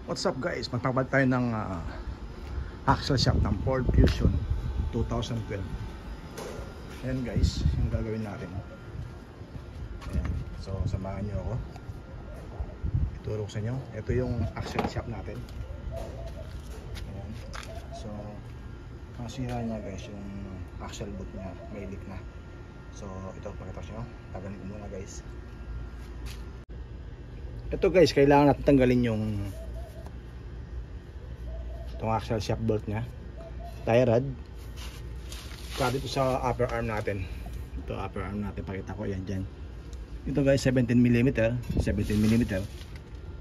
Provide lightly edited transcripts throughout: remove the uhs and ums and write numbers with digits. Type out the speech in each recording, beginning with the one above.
What's up guys, magpapad tayo ng axle shop ng Ford Fusion 2012. Ayan guys, yung gagawin natin. Ayan. So samahan nyo ako, ituro ko sa inyo. Ito yung axle shop natin. Ayan. So ang sira niya guys, yung axle boot niya may leak na. So ito, pakita ko sa inyo. Tagalin ko muna guys. Ito guys, kailangan natin tanggalin yung itong axle shop bolt nya, tie rod, saka dito sa upper arm natin. Ito upper arm natin, pakita ko yan dyan. Ito guys 17mm, 17mm.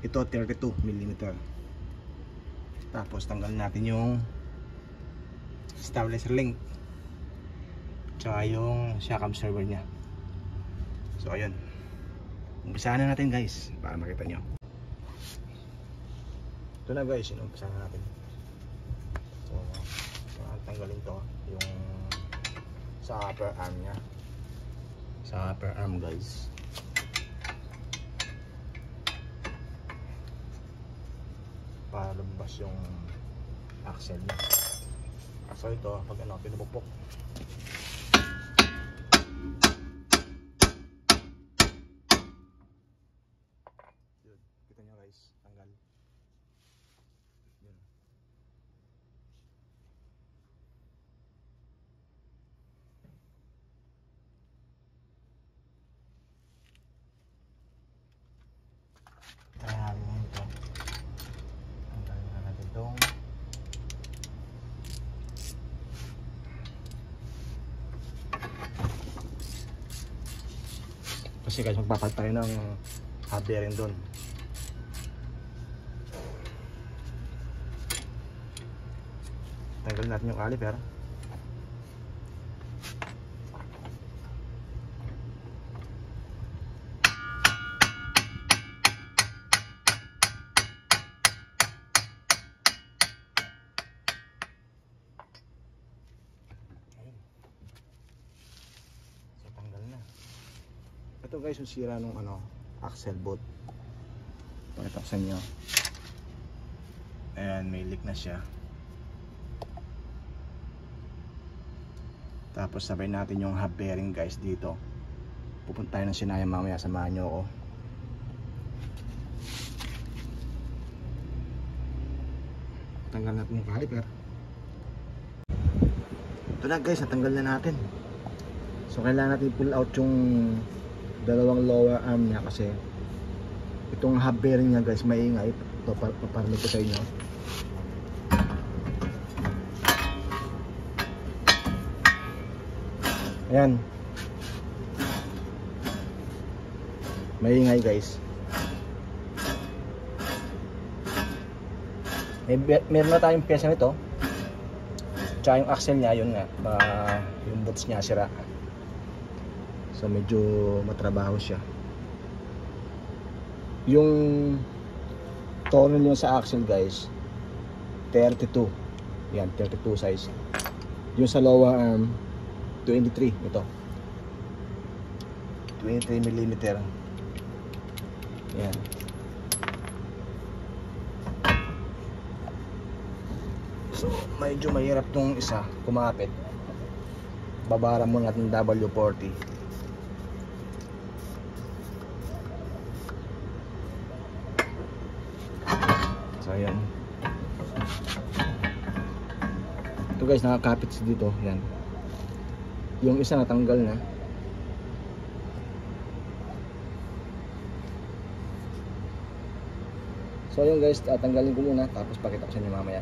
Ito 32mm. Tapos tanggalin natin yung stabilizer link tsaka yung shock absorber nya. So ayun, umpisahan na natin guys para makita nyo. Ito na guys, umpisahan na natin. So tanggalin to yung sa upper arm nya, sa upper arm guys. Para lumabas yung axle nya. So ito, pag ano, pinupukpok, kita nyo guys, tanggal. Yun. Tanggalin mo ito. Tanggalin na natin itong kasi guys, magpapalit tayo ng hub bearing doon. Tanggalin natin yung caliper. Ayun. So tanggal na. Ito guys yung sira nung ano, axle boot. Pakita ko sa inyo. Ayan, may leak na siya. Tapos sabay natin yung hub bearing guys dito. Pupunta tayo ng Sinaya mamaya, samahan nyo ako. Tanggal natin yung caliper. Ito na guys, natanggal na natin. So kailangan natin pull out yung dalawang lower arm niya kasi itong hub bearing niya guys maingay. Ito, paparinig ko sa inyo. Ayan, maingay guys. Meron na tayong pyesa nito, tsaka yung axle nya, yun nga, yung boots nya sira. So medyo matrabaho siya. Yung tunnel yung sa axle guys 32, yan 32 size. Yung sa lower arm 23, ito 23mm. Yan. So medyo mahirap tong isa kumapit. Babara mo natin W40. So ayan, ito guys, nakakapit dito. Yan, yung isa natanggal na. So yun guys, tatanggalin ko muna tapos pakita ko sa inyo mamaya.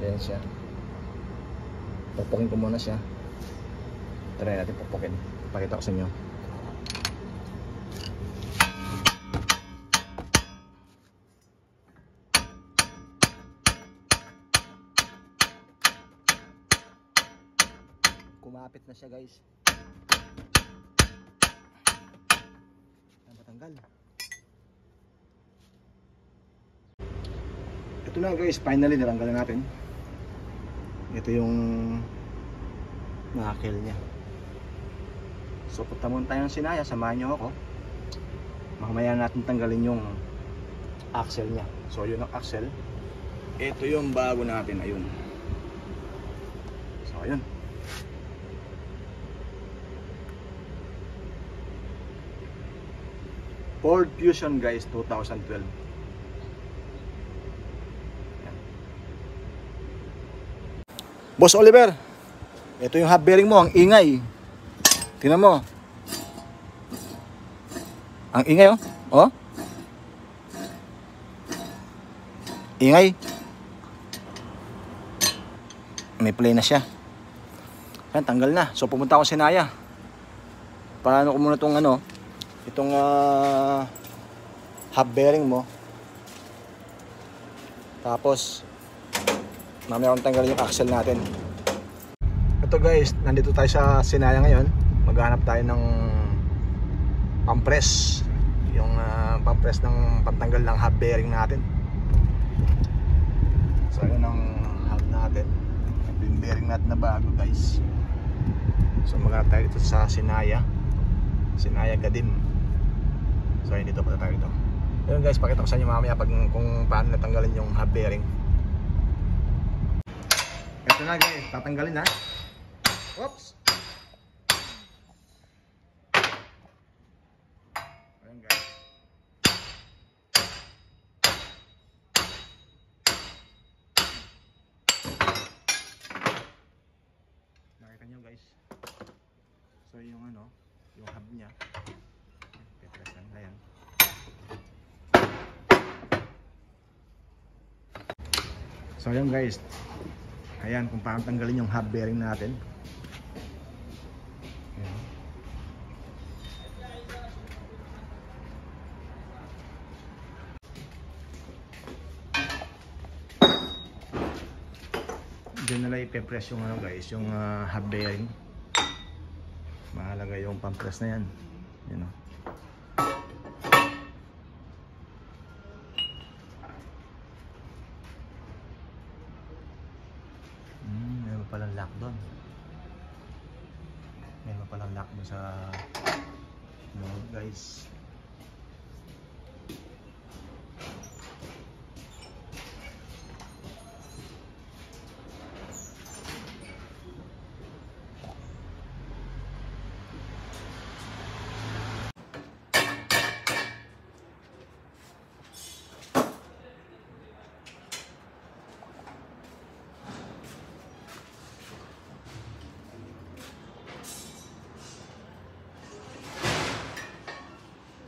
Ayan siya, pupukin ko muna siya. Try natin pupukin, pakita ko sa inyo. Kumapit na siya guys. Natanggal. Ito na guys, finally natanggal na natin. Ito yung knuckle niya. So punta muna tayo ng Sinaya, samahan nyo ako. Mamaya natin tanggalin yung axle niya. So yun ang axle. Ito yung bago natin, ayun. So ayun. Ford Fusion guys, 2012. Yan. Boss Oliver, ito yung hub bearing mo, ang ingay. Tingnan mo. Ang ingay oh. Oh. Ingay. May play na siya. Yan, tanggal na. So pumunta ako sa Sinaya. Paano ko muna itong ano, itong hub bearing mo. Tapos mamaya akong tanggalin yung axle natin. Ito guys, nandito tayo sa Sinaya ngayon. Maghanap tayo ng pampress. Yung pampress ng pantanggal ng hub bearing natin. So yun ang hub natin. Yung bearing natin na bago guys. So maghanap tayo dito sa Sinaya Gadim. So yun, dito pala tayo dito. Yun guys, pakita ko sa inyo mamaya kung paano natanggalin yung hub bearing. Ito na guys, tatanggalin na. Oops. Ayun guys. Nakita nyo guys. So yung ano, yung hub niya. Petrasan na yan. So ayun guys. Ayan kung paano tanggalin yung hub bearing natin. Ayan. Diyan nila ipe-press yung ano guys, yung hub bearing. Mahalaga yung pampress na yan. Yan o. Meron palang lock doon. Meron palang lock doon sa loob guys.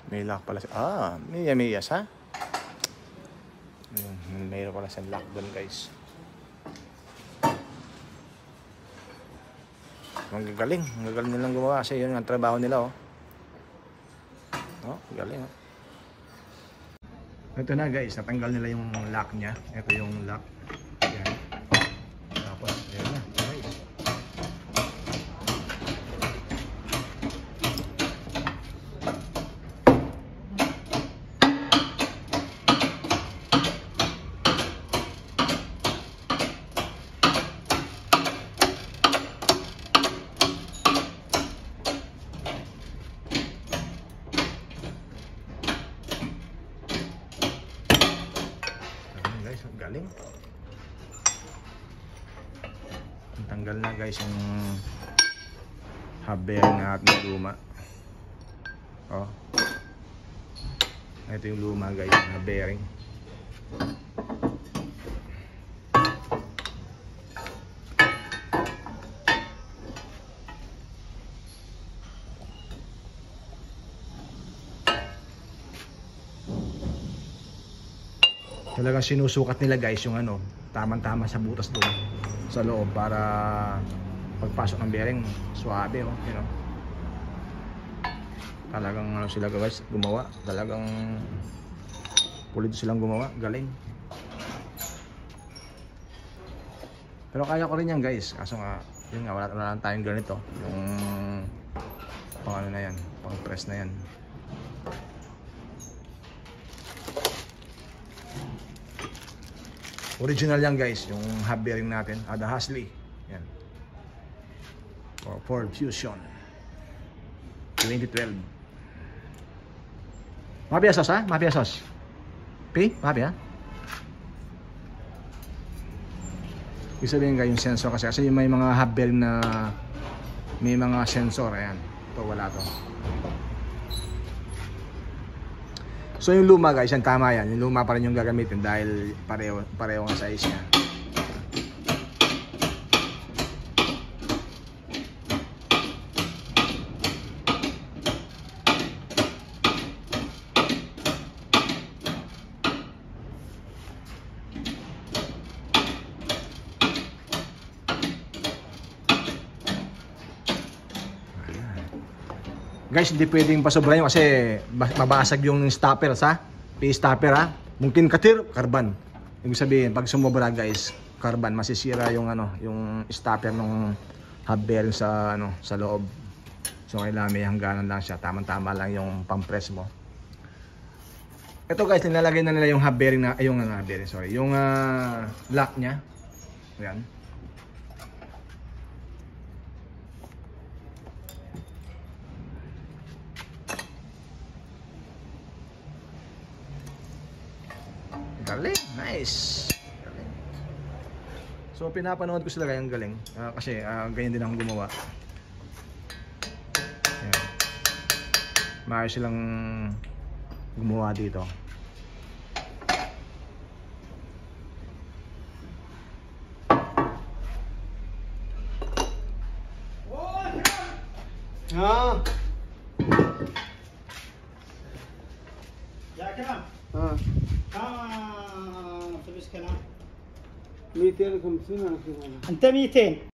May lock pala siya. May Miyas ha? Mayroon pala siyang lock doon guys. Magagaling nilang gumawa kasi yun ang trabaho nila oh. Oh, galing oh. Ito na guys, natanggal nila yung lock niya. Ito yung lock. Yan. Tapos, ayan na guys. Galing. Tanggal na guys yung hub bearing natin na luma. Oh. Ito yung luma guys, yung hub bearing. Talagang sinusukat nila guys yung ano, tamang-tama sa butas doon sa loob para pagpasok ng bearing suabe oh, you know. Talagang ano sila guys gumawa, talagang pulido silang gumawa, galing. Pero kaya ko rin yan guys, kaso nga yun nga wala lang tayong ganito, yung pang ano na yan, pang press na yan. Original yan guys, yung hub bearing natin, Ada Hasley. Yan. Ford Fusion 2012. Mafia sauce ha? Mafia sauce. Papi ha? Ibig sabihin guys, yung sensor kasi yung may mga hub bearing na may mga sensor, ayan. Ito wala to. So yung luma guys, yan tama yan. Yung luma pa rin yung gagamitin dahil pareho ang size niya. Guys, hindi pwedeng pasobrahin kasi mabasag yung stopper sa P-stopper ha. Mungkin katir, karban. Ibig sabihin, pag sumobra guys, karban, masisira yung yung stopper ng hub bearing sa sa loob. So kailangan may hangganan lang siya, tama-tama lang yung pampress mo. Ito guys, nilalagay na nila yung hub bearing na yung lock niya. Ayan. Galing, nice. Galing. So pinapanood ko sila kayang galing kasi ganyan din akong gumawa. Ayan. Maayos silang gumawa dito. فلوس كلام 250 أنا في انت 200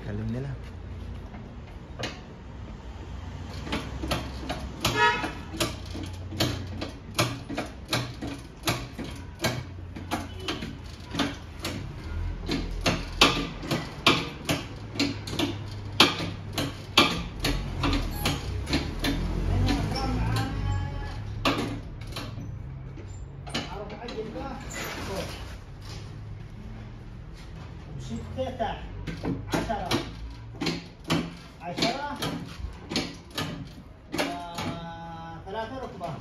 Galing nila.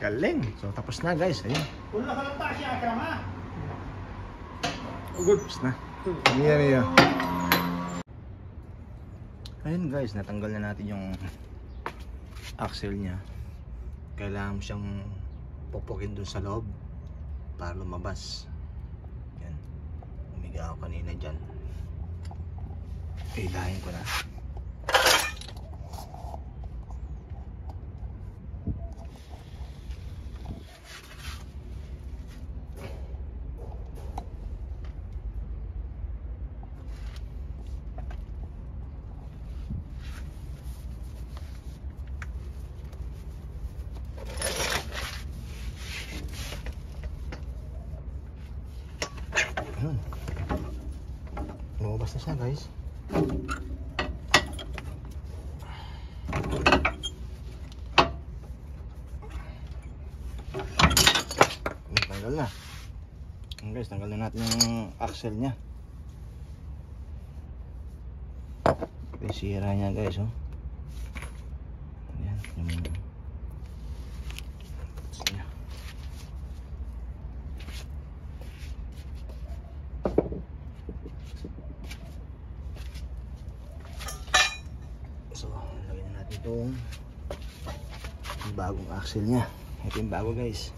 Galing. So tapos na guys, ayun. كلها 13 يا اكرم ها Tapos na. Niya. Ayun guys, natanggal na natin yung axle niya. Kailangan mo siyang pupukin dun sa loob para lumabas. Yan. Umiga ako kanina dyan. Ilahin ko na. Lumabas na siya guys. Tanggal na. Guys, tanggal na natin yung axle nya. Yung sira nya guys, oh. Ayan, yung so, lagyan na natin itong bagong axle nya. Ito yung bago guys.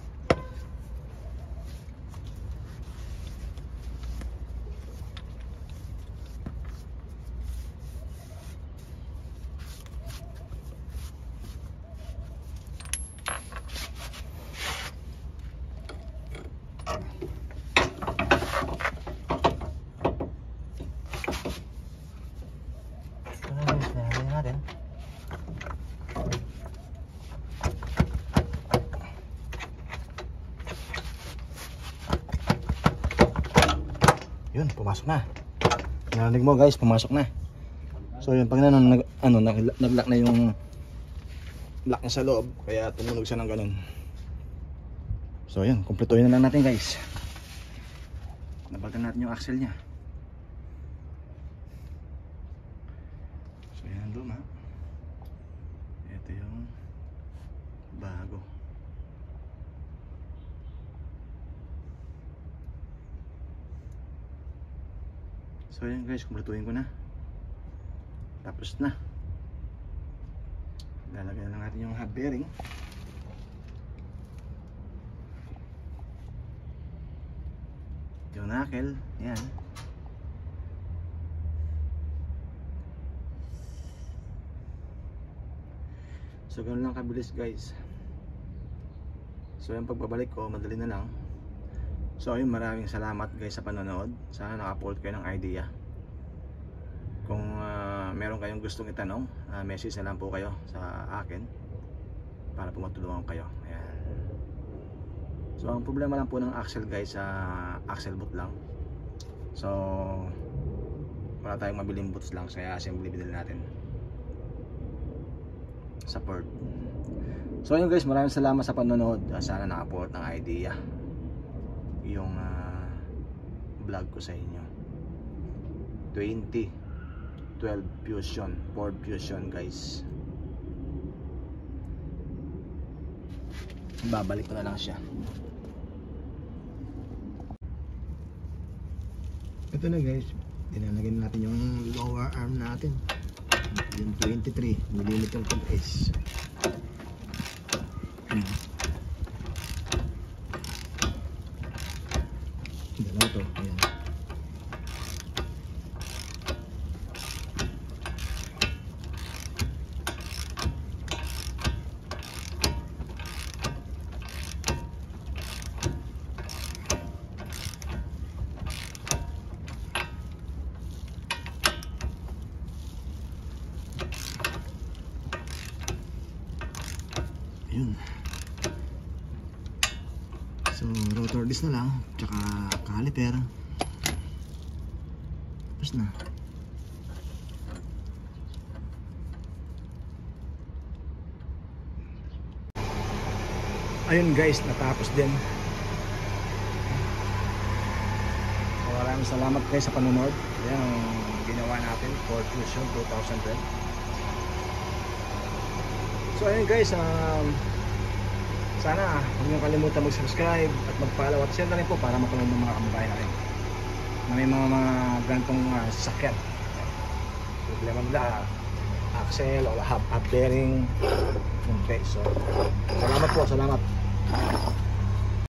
Yun, pumasok na. Narinig mo guys, pumasok na. So yun, pag nag-lock na yung lock niya sa loob, kaya tumunog siya ng ganun. So yun, kumpletuhin na lang natin guys. Nabagtan natin yung axle niya. So yan luma. Ito yung bago. So yan guys, kumpletuhin ko na. Tapos na. Lalagyan na lang natin yung hub bearing. Yung knuckle, yan. So ganoon lang kabilis guys. So yung pagbabalik ko, madali na lang. So ayun, maraming salamat guys sa panonood. Sana naka-upload kayo ng idea. Kung meron kayong gustong itanong, message na lang po kayo sa akin para po matulungan kayo. Ayan. So ang problema lang po ng axle guys, axle boot lang. So wala tayong mabiling boots lang, kaya assembly binili natin sa Ford. So ayun guys, maraming salamat sa panonood. Sana naka-upload ng idea yung vlog ko sa inyo. 2012 Fusion, Ford Fusion guys. Babalik ko na lang siya. Ito na guys, dinalagyan natin yung lower arm natin, yung 23mm guys. Dalawa to, ayan. Yun. So rotor disc na lang, tsaka caliper. Tapos na. Ayun guys, natapos din. So, maraming salamat guys sa panonood. Yan ang ginawa natin for Fusion 2010. So ayun guys, sana huwag niyong kalimutan mag-subscribe at mag-follow at share na rin po para mapanood ng mga kababayan natin na may mga gantong sasakyan. Problema nila, axle o hub bearing. Okay, so salamat po, salamat.